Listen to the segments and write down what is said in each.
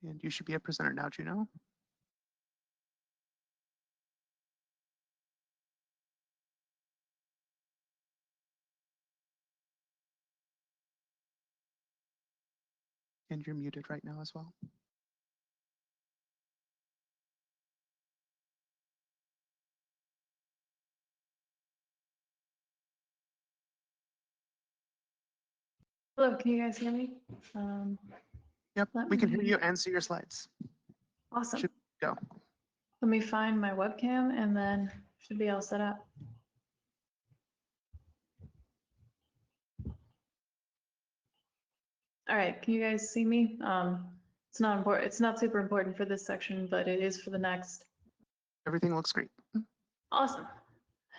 And you should be a presenter now, Juno. And you're muted right now as well. Hello, can you guys hear me? Yep, we can hear you and see your slides. Awesome. Should go. Let me find my webcam and then should be all set up. All right, can you guys see me? It's not important. It's not super important for this section, but it is for the next. Everything looks great. Awesome.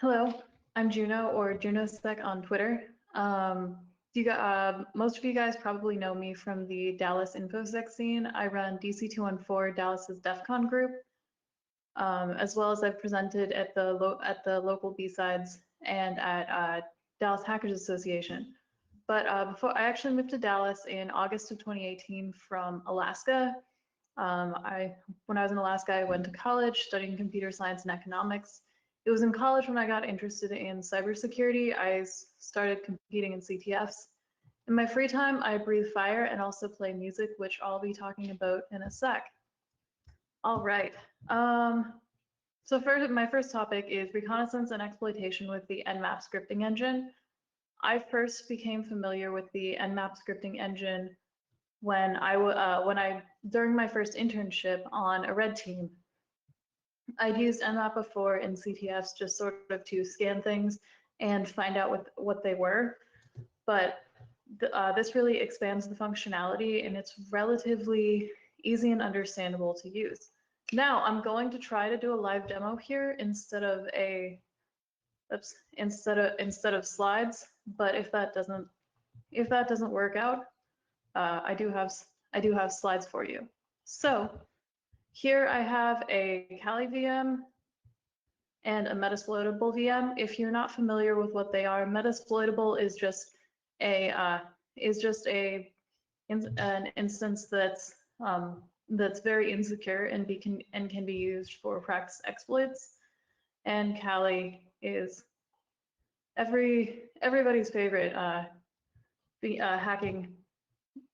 Hello, I'm Juno or JunoSec on Twitter. Most of you guys probably know me from the Dallas InfoSec scene. I run DC214, Dallas's DEF CON group, as well as I've presented at the local B-sides and at Dallas Hackers Association. But before I actually moved to Dallas in August of 2018 from Alaska. When I was in Alaska, I went to college studying computer science and economics. It was in college when I got interested in cybersecurity. I started competing in CTFs. In my free time, I breathe fire and also play music, which I'll be talking about in a sec. All right. So my first topic is reconnaissance and exploitation with the NMAP scripting engine. I first became familiar with the NMAP scripting engine during my first internship on a red team. I'd used NMAP before in CTFs just sort of to scan things and find out what they were, but this really expands the functionality and it's relatively easy and understandable to use. Now I'm going to try to do a live demo here instead of slides, but if that doesn't work out, I do have slides for you. So here I have a Kali VM and a Metasploitable VM. If you're not familiar with what they are, Metasploitable is just an instance that's very insecure and can be used for practice exploits. And Kali is everybody's favorite hacking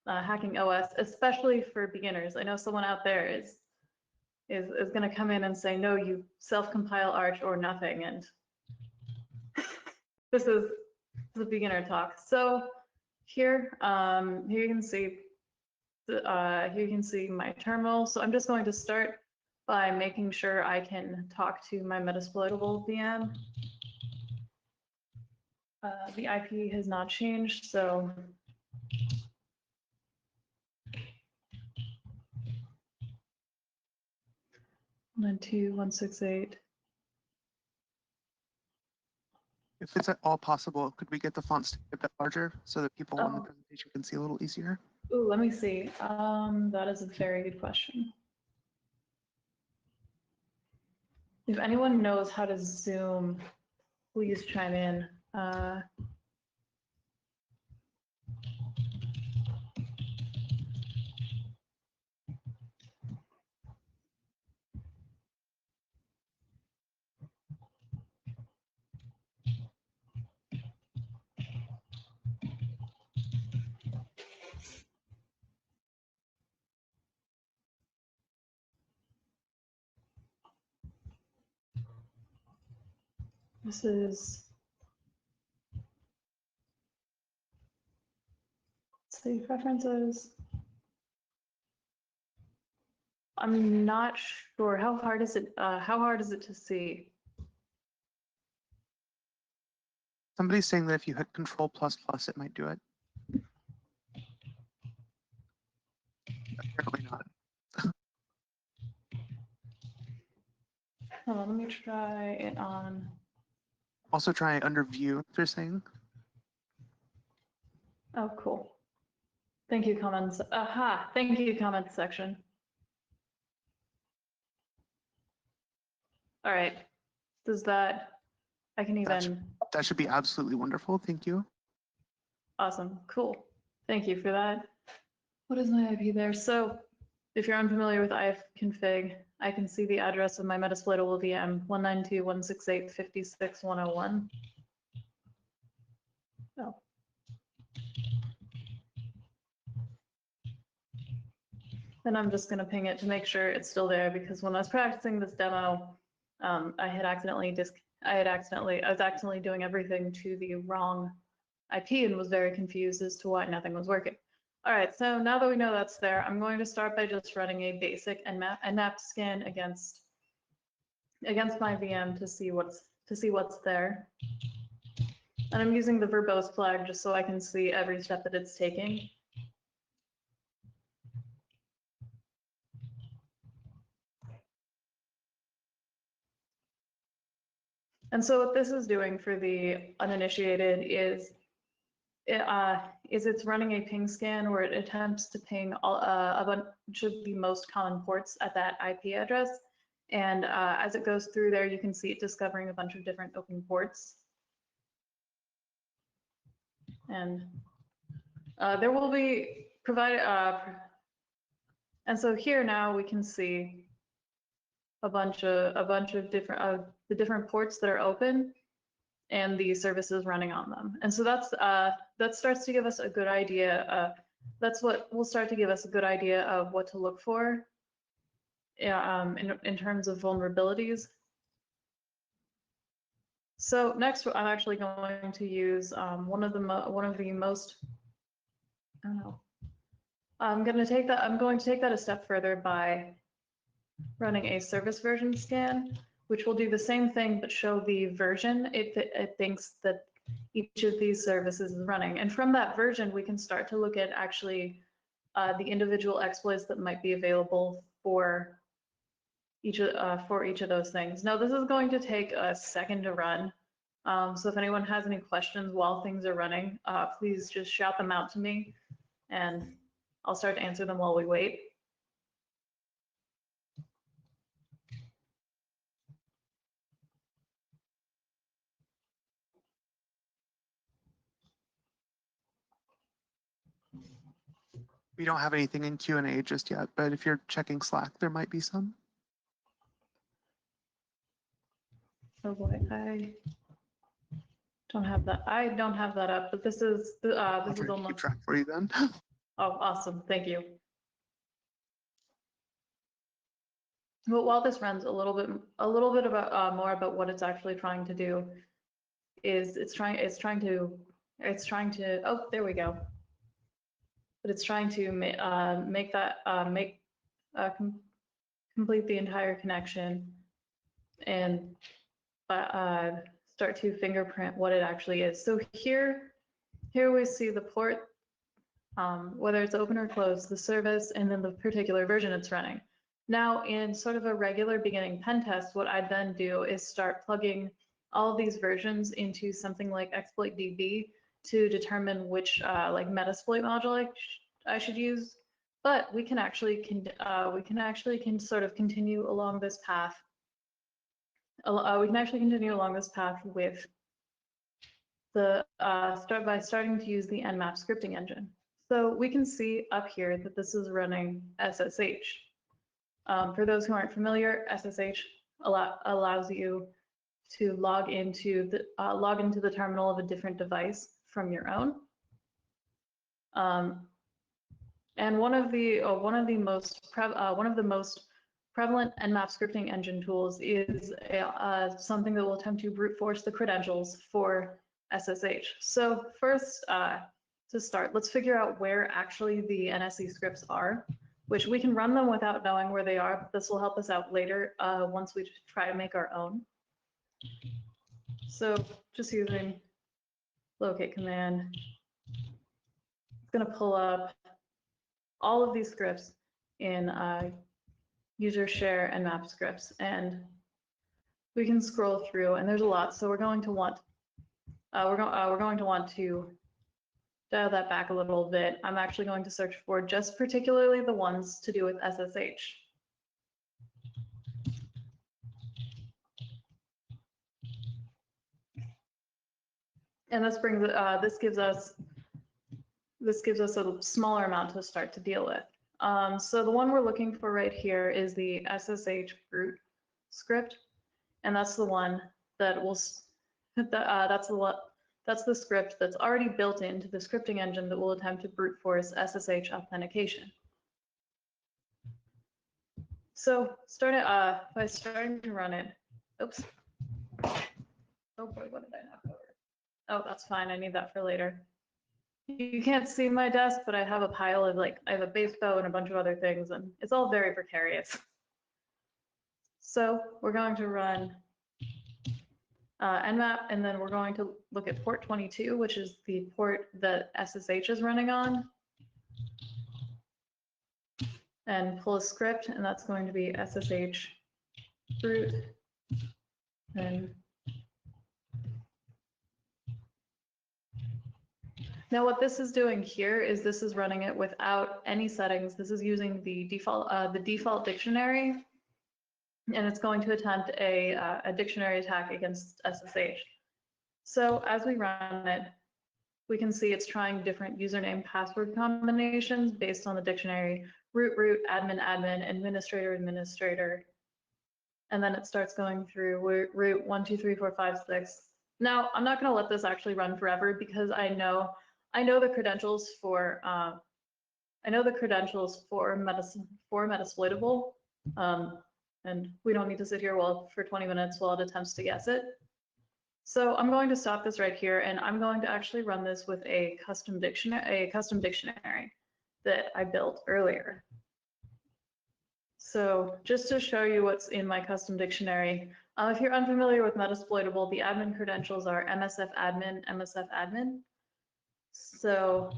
OS, especially for beginners. I know someone out there is going to come in and say, no, you self-compile Arch or nothing, and this is the beginner talk. So here you can see my terminal. So I'm just going to start by making sure I can talk to my Metasploitable VM. The IP has not changed, so 192.168. If it's at all possible, could we get the fonts to be a bit larger so that people on the presentation can see a little easier? Ooh, let me see. That is a very good question. If anyone knows how to zoom, please chime in. This is, let's see, preferences. I'm not sure. How hard is it to see? Somebody's saying that if you hit Control++, it might do it. Apparently not. Hold on, let me try it on. Also try under View, they're saying. Oh, cool. Thank you, comments. Aha, thank you, comments section. All right. Does that, I can even. That should be absolutely wonderful. Thank you. Awesome. Cool. Thank you for that. What is my IP there? So If you're unfamiliar with ifconfig, I can see the address of my metasploitable VM 192.168.56.101. Oh. Then I'm just going to ping it to make sure it's still there, because when I was practicing this demo, I was accidentally doing everything to the wrong IP and was very confused as to why nothing was working. All right, so now that we know that's there, I'm going to start by just running a basic NMAP scan against my VM to see what's there. And I'm using the verbose flag just so I can see every step that it's taking. And so what this is doing for the uninitiated is it's running a ping scan where it attempts to ping a bunch of the most common ports at that IP address. And as it goes through there, you can see it discovering a bunch of different open ports. And there will be provided, and so here now we can see a bunch of different the different ports that are open and the services running on them. And so that starts to give us a good idea. That's what will start to give us a good idea of what to look for in terms of vulnerabilities. So next, I'm actually going to use one of the most, I don't know. I'm going to take that a step further by running a service version scan, which will do the same thing but show the version it thinks that each of these services is running. And from that version, we can start to look at actually the individual exploits that might be available for each of those things. Now, this is going to take a second to run. So if anyone has any questions while things are running, please just shout them out to me and I'll start to answer them while we wait. We don't have anything in Q&A just yet, but if you're checking Slack, there might be some. Oh boy, I don't have that up, but this is I'll this try is to almost. keep track for you then. Oh, awesome, thank you. But while this runs, a little bit about more about what it's actually trying to do is it's trying to oh, there we go. But it's trying to complete the entire connection and start to fingerprint what it actually is. So here we see the port, whether it's open or closed, the service, and then the particular version it's running. Now, in sort of a regular beginning pen test, what I then do is start plugging all of these versions into something like ExploitDB to determine which like Metasploit module I should use. But we can actually sort of continue along this path. We can actually continue along this path with the by starting to use the NMAP scripting engine. So we can see up here that this is running SSH. For those who aren't familiar, SSH allows you to log into the terminal of a different device from your own. And one of the most prevalent NMAP scripting engine tools is something that will attempt to brute force the credentials for SSH. So first, to start, let's figure out where actually the NSE scripts are, which we can run them without knowing where they are. This will help us out later once we try to make our own. So just using locate command, it's going to pull up all of these scripts in user share and map scripts, and we can scroll through, and there's a lot. So we're going to want to dial that back a little bit. I'm actually going to search for just particularly the ones to do with SSH. And this brings this gives us a smaller amount to start to deal with. So the one we're looking for right here is the SSH root script, and that's the one that will that's the script that's already built into the scripting engine that will attempt to brute force SSH authentication. So by starting to run it, oops. Oh boy, what did I not cover? Oh, that's fine. I need that for later. You can't see my desk, but I have a pile of I have a base bow and a bunch of other things, and it's all very precarious. So we're going to run NMAP, and then we're going to look at port 22, which is the port that SSH is running on, and pull a script, and that's going to be SSH root, and now what this is doing here is this is running it without any settings. This is using the default dictionary, and it's going to attempt a dictionary attack against SSH. So as we run it, we can see it's trying different username password combinations based on the dictionary: root, admin, administrator, administrator. And then it starts going through root 1, 2, 3, 4, 5, 6. Now, I'm not going to let this actually run forever because I know the credentials for Metasploitable, and we don't need to sit here for 20 minutes while it attempts to guess it. So I'm going to stop this right here, and I'm going to actually run this with a custom dictionary that I built earlier. So just to show you what's in my custom dictionary, if you're unfamiliar with Metasploitable, the admin credentials are MSF_admin. So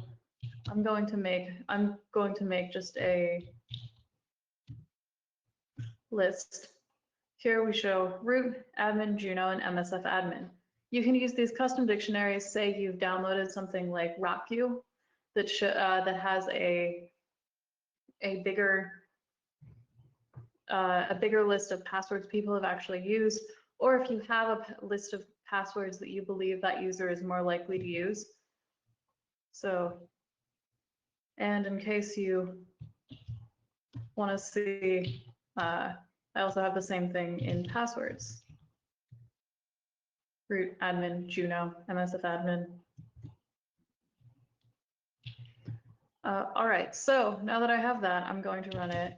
I'm going to make just a list. Here we show root, admin, Juno, and MSF_admin. You can use these custom dictionaries. Say you've downloaded something like RockQ that has a bigger list of passwords people have actually used, or if you have a list of passwords that you believe that user is more likely to use. So, and in case you want to see, I also have the same thing in passwords. Root, admin, Juno, MSF_admin. All right, so now that I have that, I'm going to run it.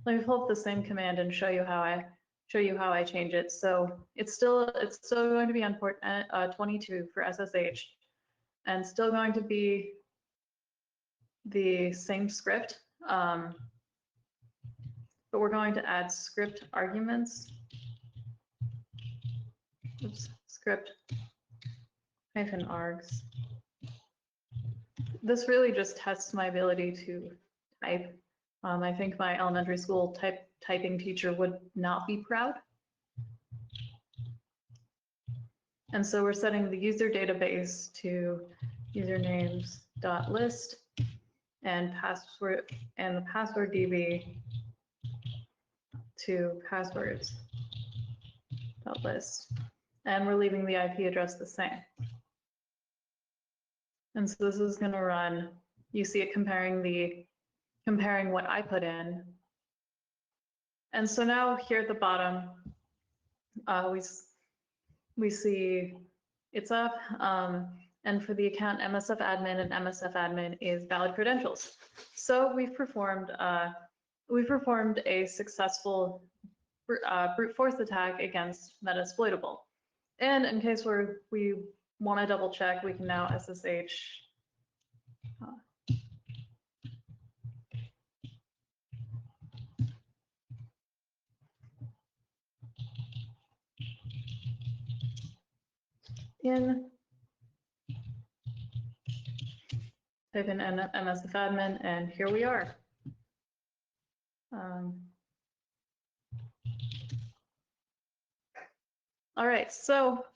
Let me pull up the same command and show you how I change it. So it's still going to be on port 22 for SSH, and still going to be the same script, but we're going to add script arguments. Oops, script -args. This really just tests my ability to type. I think my elementary school typing teacher would not be proud. And so we're setting the user database to usernames.list and the password DB to passwords.list. And we're leaving the IP address the same. And so this is going to run. You see it comparing what I put in. And so now here at the bottom, we see it's up. And for the account MSF_admin and MSF_admin is valid credentials. So we've performed a successful brute force attack against Metasploitable. And in case we want to double check, we can now SSH type in MSF_admin, and here we are. All right, so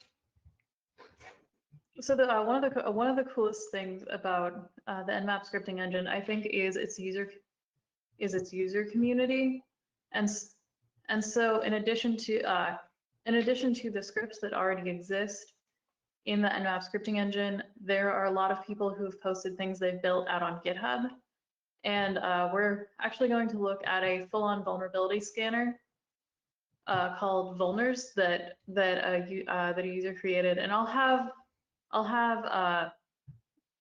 one of the coolest things about the NMAP scripting engine, I think, is its user community, and so in addition to the scripts that already exist in the NMAP scripting engine, there are a lot of people who've posted things they've built out on GitHub, And we're actually going to look at a full-on vulnerability scanner called Vulners that a user created, and I'll have the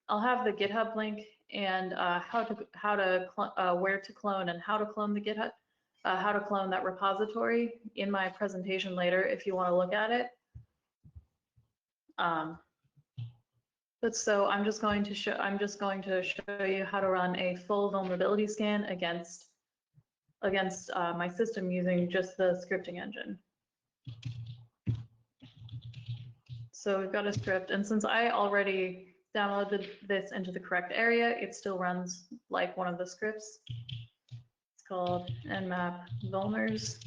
GitHub link and where to clone and how to clone the GitHub, how to clone that repository in my presentation later if you want to look at it. But so I'm just going to show you how to run a full vulnerability scan against my system using just the scripting engine. So we've got a script, and since I already downloaded this into the correct area, it still runs like one of the scripts. It's called NMAP vulners.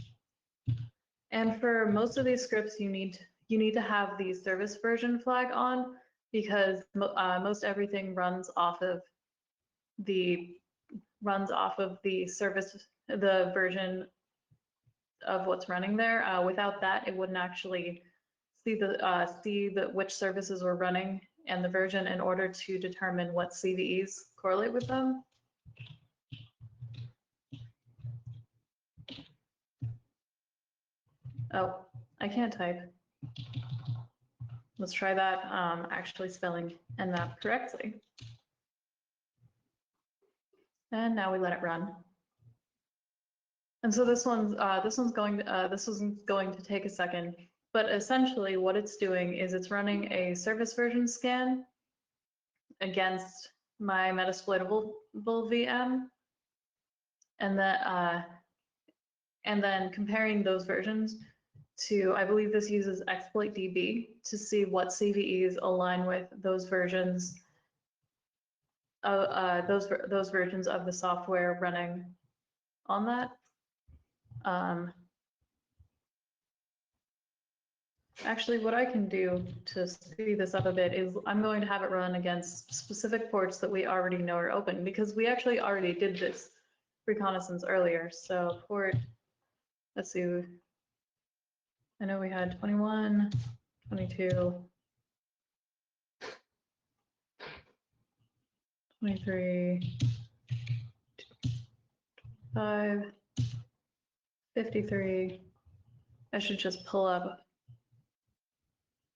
And for most of these scripts, you need to have the service version flag on, because most everything runs off of the service, the version of what's running there. Without that, it wouldn't actually see which services were running and the version in order to determine what CVEs correlate with them. Oh, I can't type. Let's try that, actually spelling NMAP correctly. And now we let it run. And so this one's going to take a second, but essentially what it's doing is it's running a service version scan against my Metasploitable VM, and then comparing those versions to, I believe this uses ExploitDB to see what CVEs align with those versions of those versions of the software running on that. Actually, what I can do to speed this up a bit is I'm going to have it run against specific ports that we already know are open, because we actually already did this reconnaissance earlier. So port, let's see, I know we had 21, 22, 23, 5, 53. I should just pull up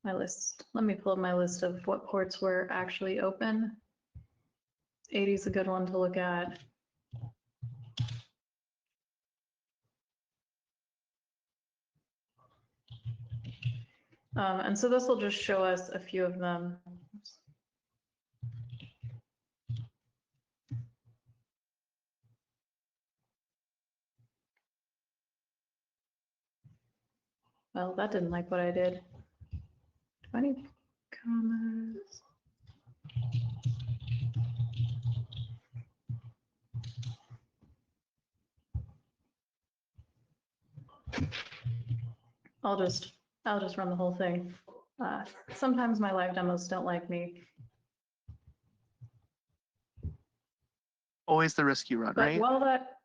my list. Let me pull up my list of what ports were actually open. 80 is a good one to look at. And so this will just show us a few of them. Well, that didn't like what I did. 20 commas. I'll just run the whole thing. Sometimes my live demos don't like me. Always the risk you run, But right? while that,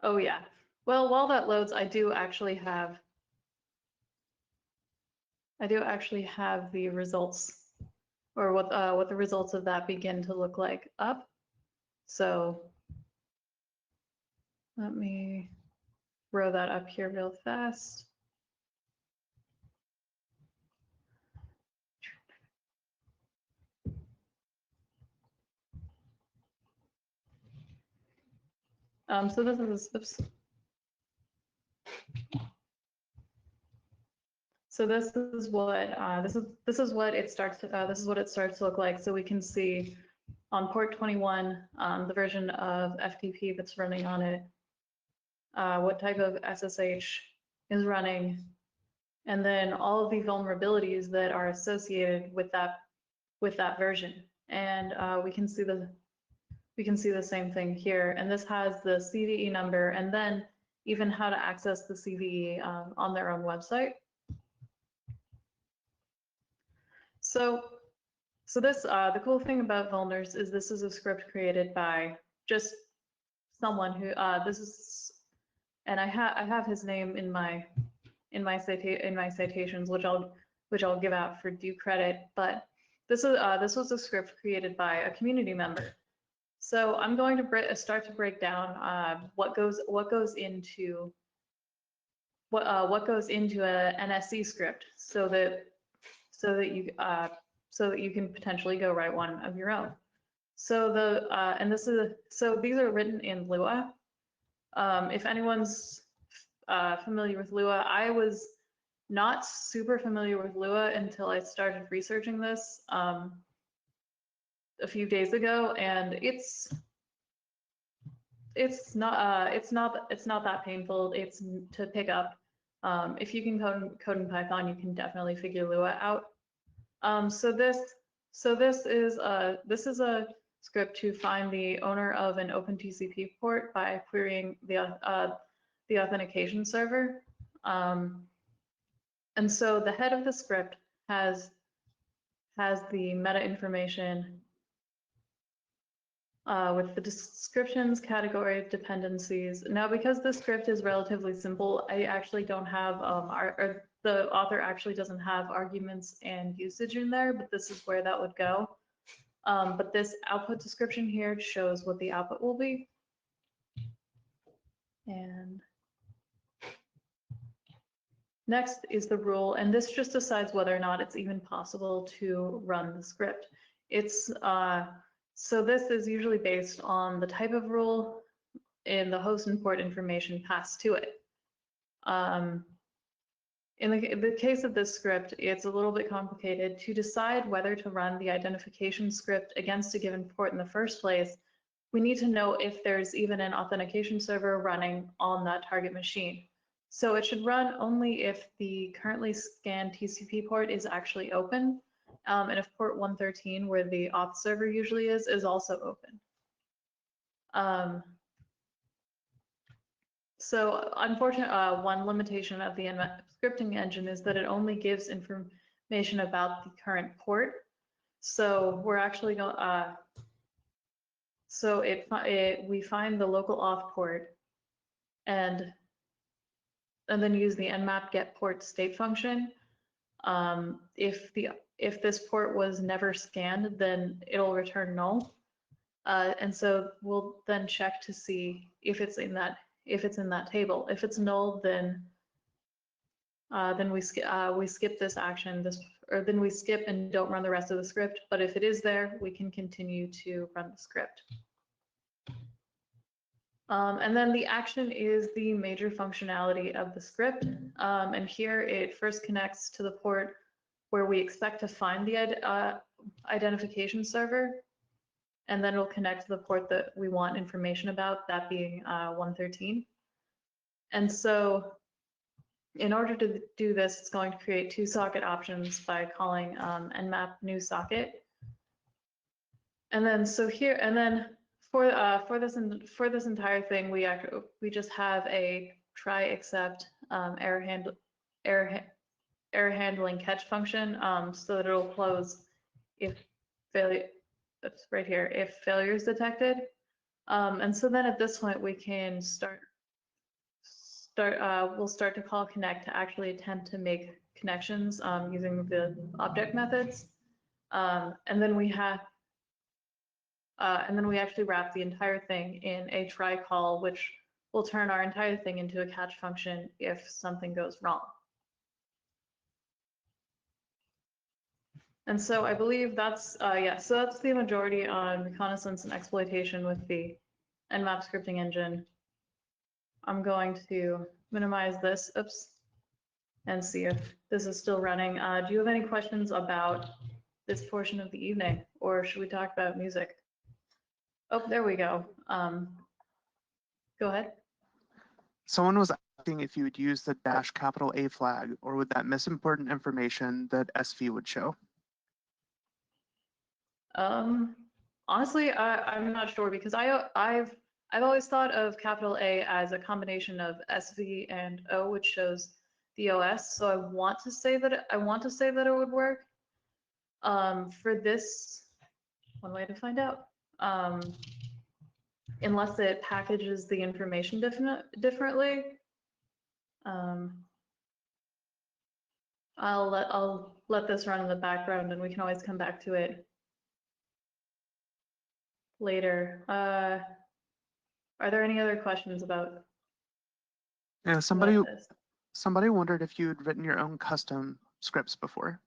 oh yeah. Well, while that loads, I do actually have the results, or what the results of that begin to look like up. So let me row that up here real fast. So this is, oops. So this is what it starts to look like. So we can see on port 21, the version of FTP that's running on it, what type of SSH is running, and then all of the vulnerabilities that are associated with that version. And we can see the same thing here. And this has the CVE number, and then even how to access the CVE on their own website. So this, the cool thing about Vulners is this is a script created by just someone who, and I have his name in my citations, which I'll give out for due credit. But this was a script created by a community member. So I'm going to start to break down what goes into what goes into a NSC script, so that you can potentially go write one of your own. So these are written in Lua. If anyone's familiar with Lua, I was not super familiar with Lua until I started researching this a few days ago, and it's not that painful. It's to pick up. If you can code in Python, you can definitely figure Lua out. So this is a script to find the owner of an OpenTCP port by querying the authentication server. And so the head of the script has the meta information with the descriptions, categories, dependencies. Now, because the script is relatively simple, I actually don't have, or the author actually doesn't have arguments and usage in there, but this is where that would go. But this output description here shows what the output will be. And next is the rule, and this just decides whether or not it's even possible to run the script. So this is usually based on the type of rule in the host and port information passed to it. In the case of this script, it's a little bit complicated. To decide whether to run the identification script against a given port in the first place, we need to know if there's even an authentication server running on that target machine. So it should run only if the currently scanned TCP port is actually open, and if port 113, where the auth server usually is also open. So unfortunately, one limitation of the NMAP scripting engine is that it only gives information about the current port. So we're actually going, we find the local auth port and then use the nmap get port state function. If this port was never scanned, then it'll return null. And so we'll then check to see if it's in that table. If it's null, then we skip this action, then we skip and don't run the rest of the script. But if it is there, we can continue to run the script. And then the action is the major functionality of the script. And here it first connects to the port where we expect to find the identification server. And then it'll connect to the port that we want information about, that being 113. And so in order to do this, it's going to create two socket options by calling nmap new socket. And then for this entire thing, we just have a try except error handling catch function, so that it'll close if failure. That's right here. If failure is detected, and so then at this point we can we'll start to call connect to actually attempt to make connections using the object methods, and then we actually wrap the entire thing in a try call, which will turn our entire thing into a catch function if something goes wrong. And so I believe that's so that's the majority on reconnaissance and exploitation with the NMAP scripting engine. I'm going to minimize this, and see if this is still running. Do you have any questions about this portion of the evening, or should we talk about music? Oh, there we go. Go ahead. Someone was asking if you would use the -A flag, or would that miss important information that SV would show? Honestly, I'm not sure, because I've always thought of A as a combination of SV and O, which shows the OS. So I want to say that it would work. For this, one way to find out. Unless it packages the information differently. I'll let this run in the background, and we can always come back to it. later. Are there any other questions about Yeah, this? somebody wondered if you'd written your own custom scripts before.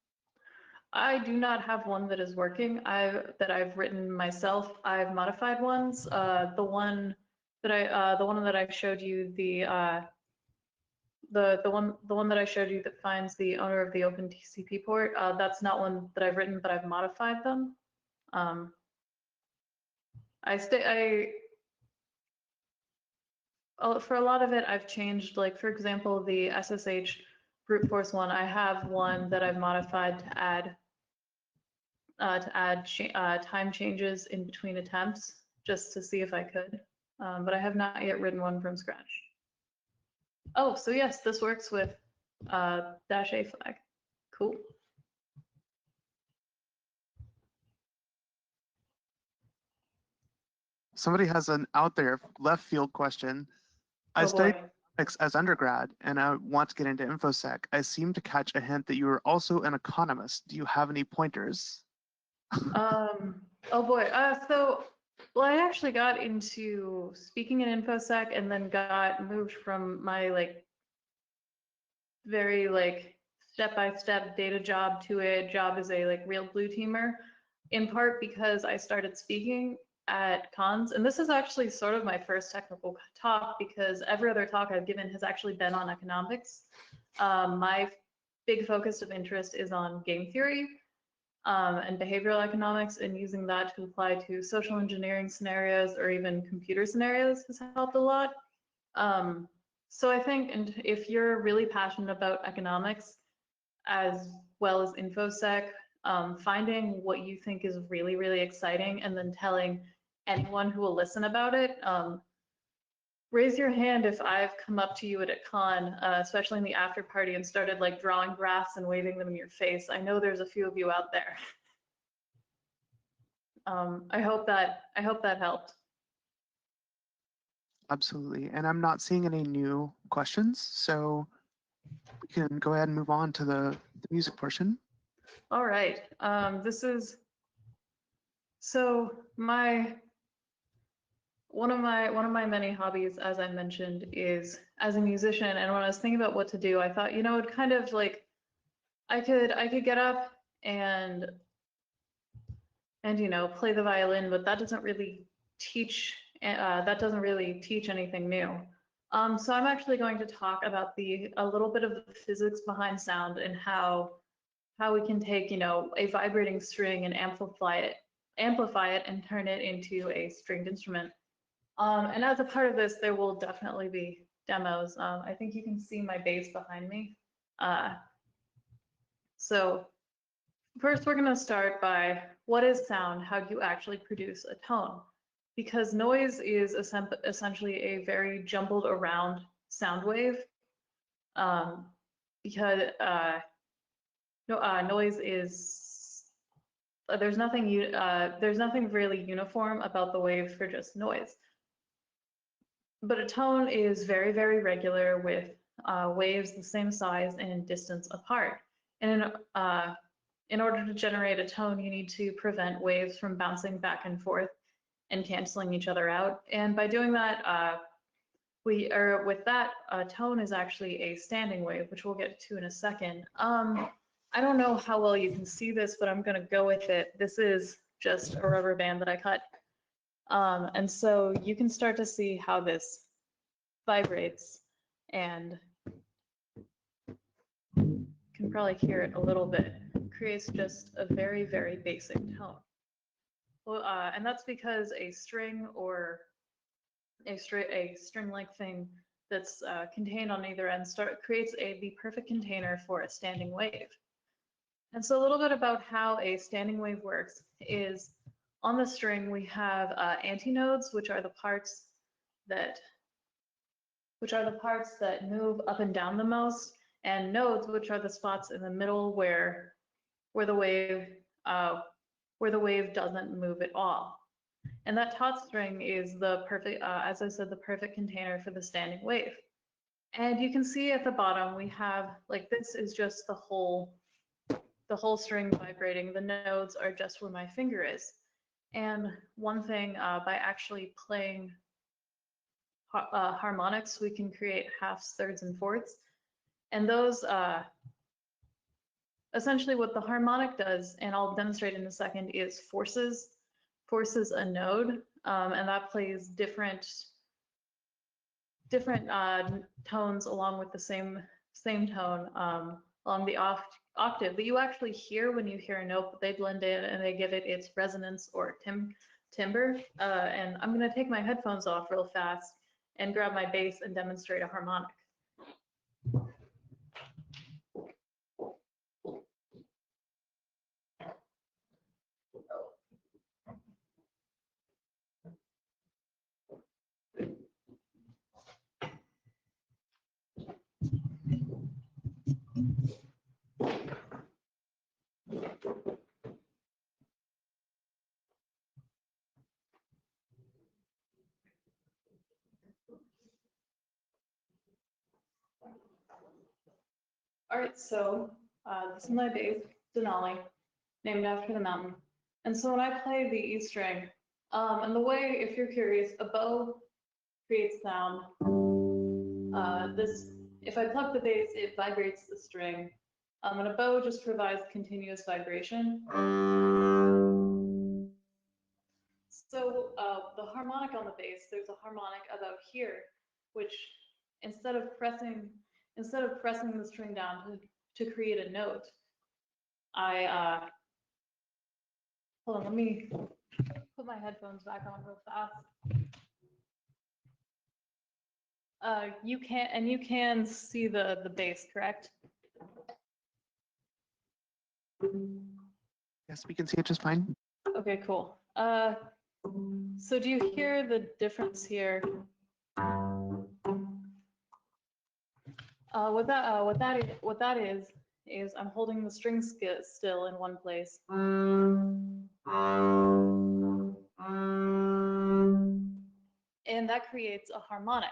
I do not have one that is working. That I've written myself. I've modified ones. The one that I showed you, the one that I showed you that finds the owner of the OpenTCP port. That's not one that I've written, but I've modified them. For a lot of it, I've changed. Like for example, the SSH brute force one. I have one that I've modified to add time changes in between attempts, just to see if I could. But I have not yet written one from scratch. Oh, so yes, this works with -A flag. Cool. Somebody has an out there left field question. I Oh studied boy. economics as undergrad and I want to get into InfoSec. I seem to catch a hint that you are also an economist. Do you have any pointers? Oh boy. Well, I actually got into speaking in InfoSec and then got moved from my very step-by-step data job to a job as a real blue teamer, in part because I started speaking at cons, and this is actually sort of my first technical talk because every other talk I've given has actually been on economics. My big focus of interest is on game theory and behavioral economics, and using that to apply to social engineering scenarios or even computer scenarios has helped a lot. So I think, and if you're really passionate about economics as well as InfoSec, finding what you think is really, really exciting and then telling anyone who will listen about it. Raise your hand if I've come up to you at a con, especially in the after party, and started drawing graphs and waving them in your face. I know there's a few of you out there. I hope that helped. Absolutely. And I'm not seeing any new questions, so we can go ahead and move on to the music portion. All right. This is so one of my many hobbies, as I mentioned, is as a musician. And when I was thinking about what to do, I thought, it'd kind of I could get up and play the violin, but that doesn't really teach anything new. So I'm actually going to talk about a little bit of the physics behind sound and how we can take a vibrating string and amplify it and turn it into a stringed instrument. And as a part of this, there will definitely be demos. I think you can see my bass behind me. So first, we're going to start by what is sound? How do you actually produce a tone? Because noise is essentially a very jumbled around sound wave. Because noise is there's nothing really uniform about the wave for just noise. But a tone is very, very regular with waves the same size and distance apart. And in order to generate a tone, you need to prevent waves from bouncing back and forth and canceling each other out. And by doing that, tone is actually a standing wave, which we'll get to in a second. I don't know how well you can see this, but I'm going to go with it. This is just a rubber band that I cut. And so you can start to see how this vibrates, and you can probably hear it a little bit. Creates just a very, very basic tone. Well, and that's because a string or a string-like thing that's contained on either end creates the perfect container for a standing wave. And so a little bit about how a standing wave works is on the string we have antinodes, which are the parts that move up and down the most, and nodes, which are the spots in the middle where the wave doesn't move at all. And that taut string is the perfect, as I said, the perfect container for the standing wave. And you can see at the bottom we have this is just the whole string vibrating. The nodes are just where my finger is. And one thing, by actually playing harmonics, we can create halves, thirds, and fourths. And those, essentially what the harmonic does, and I'll demonstrate in a second, is forces a node, and that plays different tones along with the same tone along the octave that you actually hear when you hear a note, but they blend in and they give it its resonance or timbre. And I'm going to take my headphones off real fast and grab my bass and demonstrate a harmonic. All right, so this is my bass, Denali, named after the mountain. And so when I play the E string, and the way, if you're curious, a bow creates sound. If I pluck the bass, it vibrates the string. And a bow just provides continuous vibration. So the harmonic on the bass, there's a harmonic about here, which instead of pressing the string down to create a note, hold on, let me put my headphones back on real fast. You can see the bass, correct? Yes, we can see it just fine. Okay, cool. So do you hear the difference here? What that is I'm holding the string still in one place. And that creates a harmonic.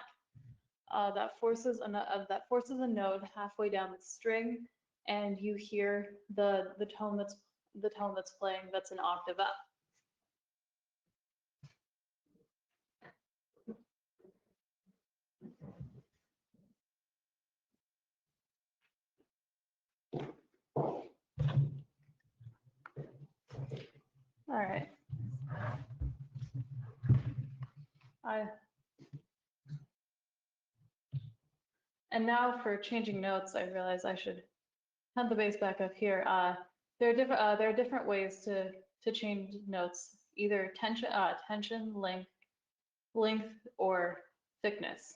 That forces a note halfway down the string, and you hear the tone that's playing that's an octave up. All right. And now for changing notes, I realize I should have the bass back up here. There are different ways to change notes, either tension, length, or thickness.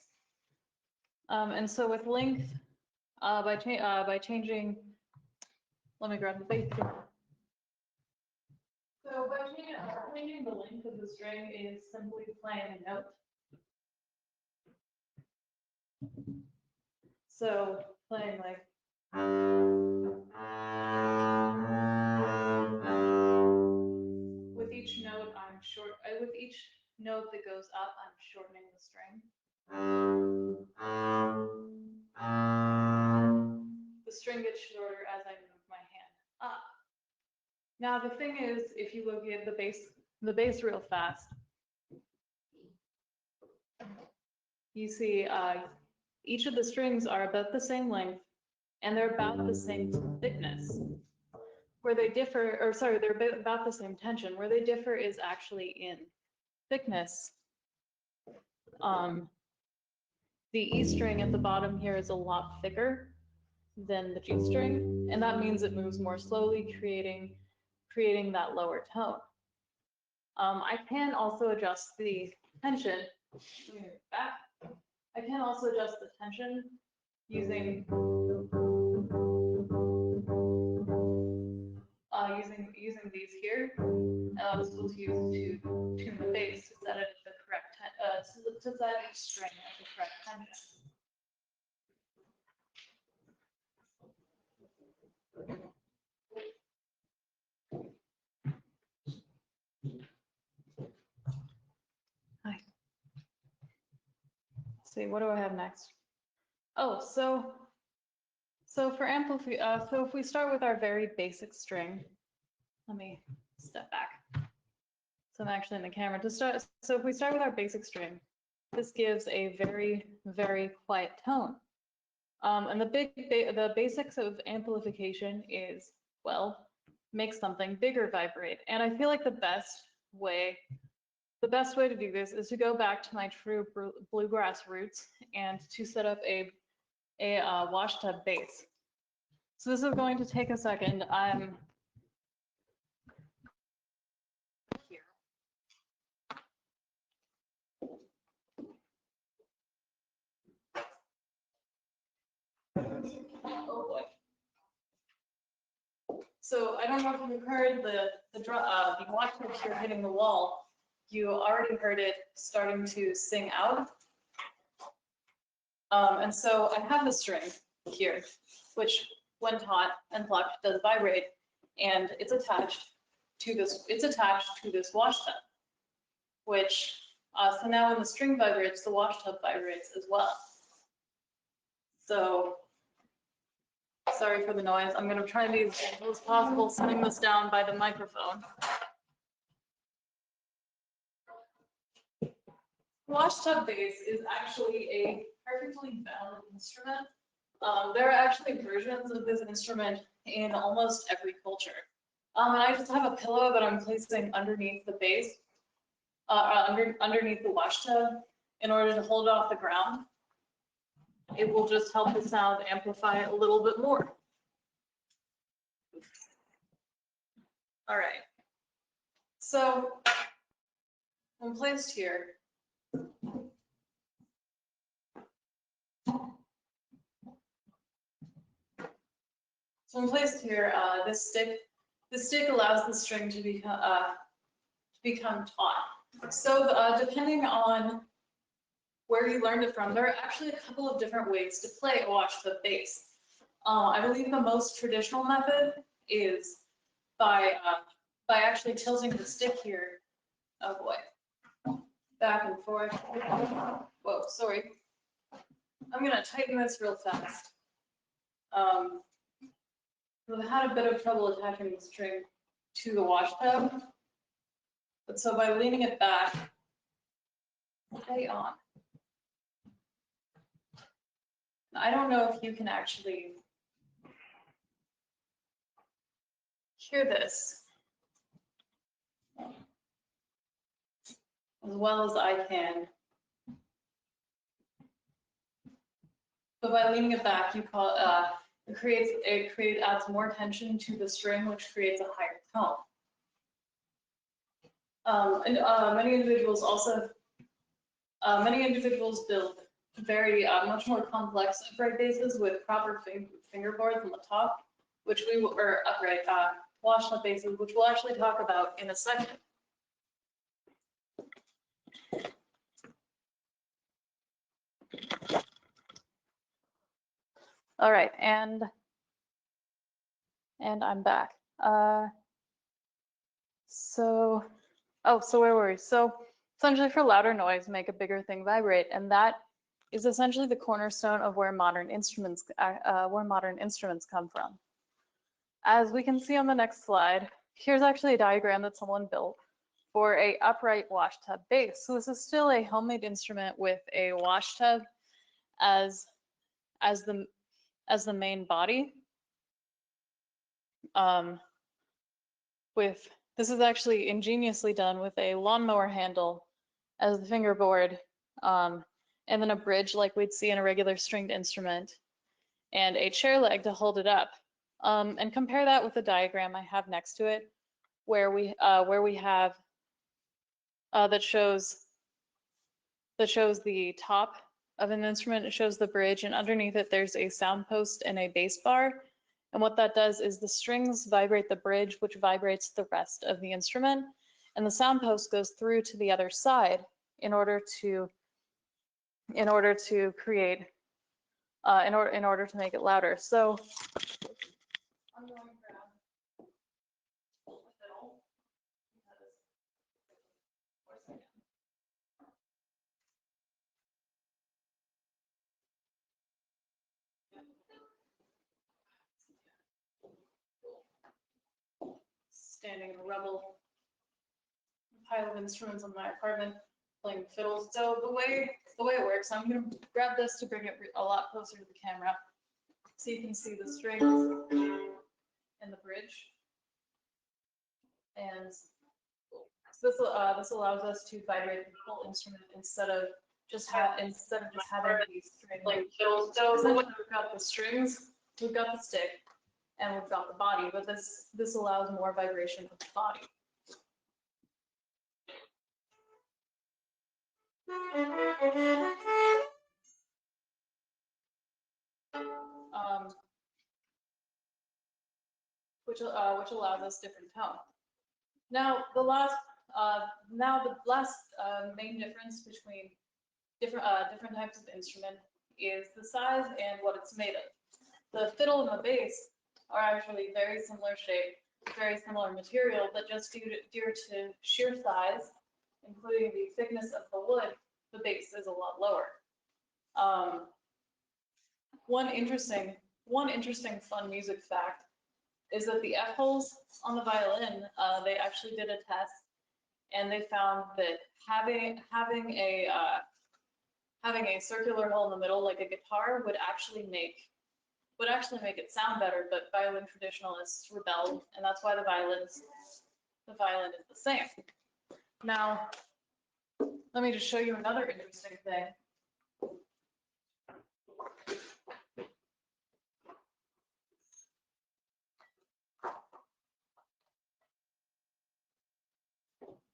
And so with length, by changing, let me grab the bass here. So by changing the length of the string is simply playing a note. So playing like. With each note, with each note that goes up, I'm shortening the string. The string gets shorter as I move my hand up. Now the thing is, if you look at the bass real fast, you see each of the strings are about the same length and they're about the same thickness. Where they differ, or sorry, they're about the same tension. Where they differ is actually in thickness. The E string at the bottom here is a lot thicker than the G string, and that means it moves more slowly, creating that lower tone. I can also adjust the tension. I can also adjust the tension using these here. That's what to use to tune the bass to set it at the correct to set each string at the correct tension. Hi. Let's see, what do I have next? Oh, so for so if we start with our very basic string, let me step back. So I'm actually in the camera to start. So if we start with our basic string, this gives a very, very quiet tone. And the basics of amplification is, well, make something bigger vibrate. And I feel like the best way to do this is to go back to my true bluegrass roots and to set up a washtub bass. So this is going to take a second. I'm here. Oh boy. So I don't know if you've heard the washtub here hitting the wall. You already heard it starting to sing out. And so I have the string here, which when hot and plucked does vibrate, and it's attached to this wash tub, which so now when the string vibrates, the wash tub vibrates as well. So sorry for the noise. I'm going to try to be as gentle as possible, setting this down by the microphone. Wash tub bass is actually a perfectly valid instrument. There are actually versions of this instrument in almost every culture. And I just have a pillow that I'm placing underneath the bass, underneath the wash tub in order to hold it off the ground. It will just help the sound amplify a little bit more. All right. So when placed here, this stick allows the string to become taut. So depending on where you learned it from, there are actually a couple of different ways to play a washtub bass. I believe the most traditional method is by actually tilting the stick here. Oh boy, back and forth. Whoa, sorry. I'm gonna tighten this real fast. I had a bit of trouble attaching the string to the wash tub, but so by leaning it back, stay on. I don't know if you can actually hear this as well as I can. But by leaning it back, it adds more tension to the string, which creates a higher tone. Many individuals build very much more complex upright basses with proper fingerboards on the top, or upright washtub basses, which we'll actually talk about in a second. All right, and I'm back. So where were we? So essentially for louder noise, make a bigger thing vibrate, and that is essentially the cornerstone of where modern instruments come from. As we can see on the next slide, here's actually a diagram that someone built for a upright washtub bass. So this is still a homemade instrument with a washtub as the main body. This is actually ingeniously done with a lawnmower handle as the fingerboard, and then a bridge like we'd see in a regular stringed instrument, and a chair leg to hold it up. And compare that with the diagram I have next to it, where we have that shows the top of an instrument. It shows the bridge, and underneath it there's a sound post and a bass bar. And what that does is the strings vibrate the bridge, which vibrates the rest of the instrument, and the sound post goes through to the other side in order to create in order to make it louder. So I'm going to grab a fiddle because standing in the rubble, pile of instruments in my apartment playing fiddles. So the way it works, I'm gonna grab this to bring it a lot closer to the camera, so you can see the strings and the bridge. And so this allows us to vibrate the whole instrument instead of just having these strings like fiddles. So essentially, we've got the strings, we've got the stick, and we've got the body. But this allows more vibration of the body. Which allows us different tone. Now the last main difference between different types of instrument is the size and what it's made of. The fiddle and the bass are actually very similar shape, very similar material, but just due to sheer size, including the thickness of the wood, the bass is a lot lower. One interesting fun music fact is that the F holes on the violin, they actually did a test, and they found that having a circular hole in the middle, like a guitar, would actually make it sound better. But violin traditionalists rebelled, and that's why the violin is the same. Now, let me just show you another interesting thing.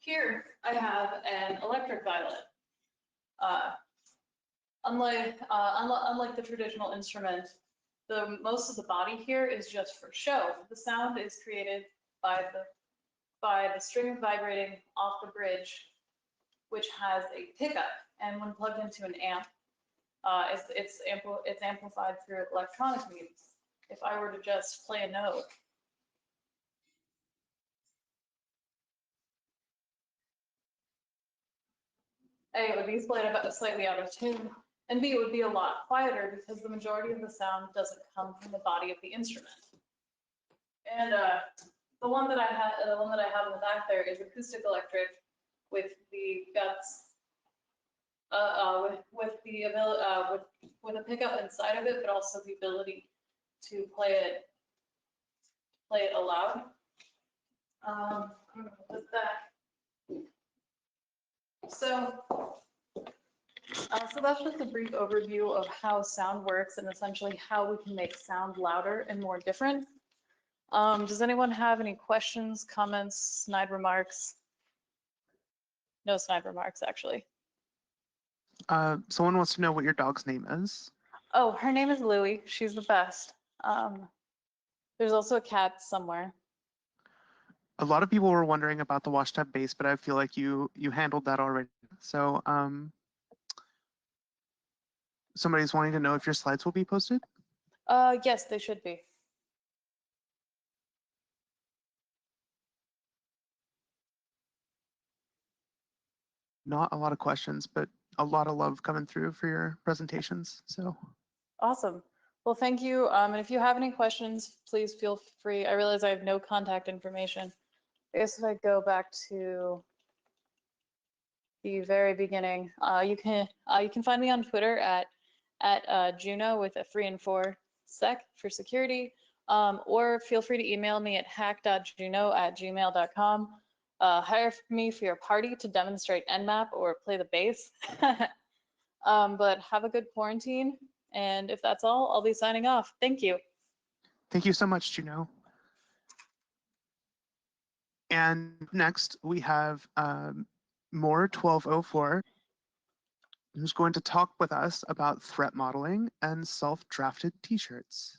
Here I have an electric violin. Unlike the traditional instrument, most of the body here is just for show. The sound is created by the string vibrating off the bridge, which has a pickup, and when plugged into an amp, it's amplified through electronic means. If I were to just play a note, A, it would be slightly out of tune, and B, it would be a lot quieter because the majority of the sound doesn't come from the body of the instrument. And the one that I have in the back there is acoustic electric with the guts, with a pickup inside of it, but also the ability to play it aloud. With that. So that's just a brief overview of how sound works and essentially how we can make sound louder and more different. Does anyone have any questions, comments, snide remarks? No snide remarks, actually. Someone wants to know what your dog's name is. Oh, her name is Louie. She's the best. There's also a cat somewhere. A lot of people were wondering about the washtub bass, but I feel like you handled that already. So somebody's wanting to know if your slides will be posted? Yes, they should be. Not a lot of questions, but a lot of love coming through for your presentations. So awesome. Well, thank you. And if you have any questions, please feel free. I realize I have no contact information. I guess if I go back to the very beginning, you can find me on Twitter at Juno with a 3 and 4 sec for security, or feel free to email me at hack.juno@gmail.com. Hire me for your party to demonstrate NMAP or play the bass. But have a good quarantine, and if that's all, I'll be signing off. Thank you. Thank you so much, Juno. And next we have More 1204, who's going to talk with us about threat modeling and self-drafted t-shirts.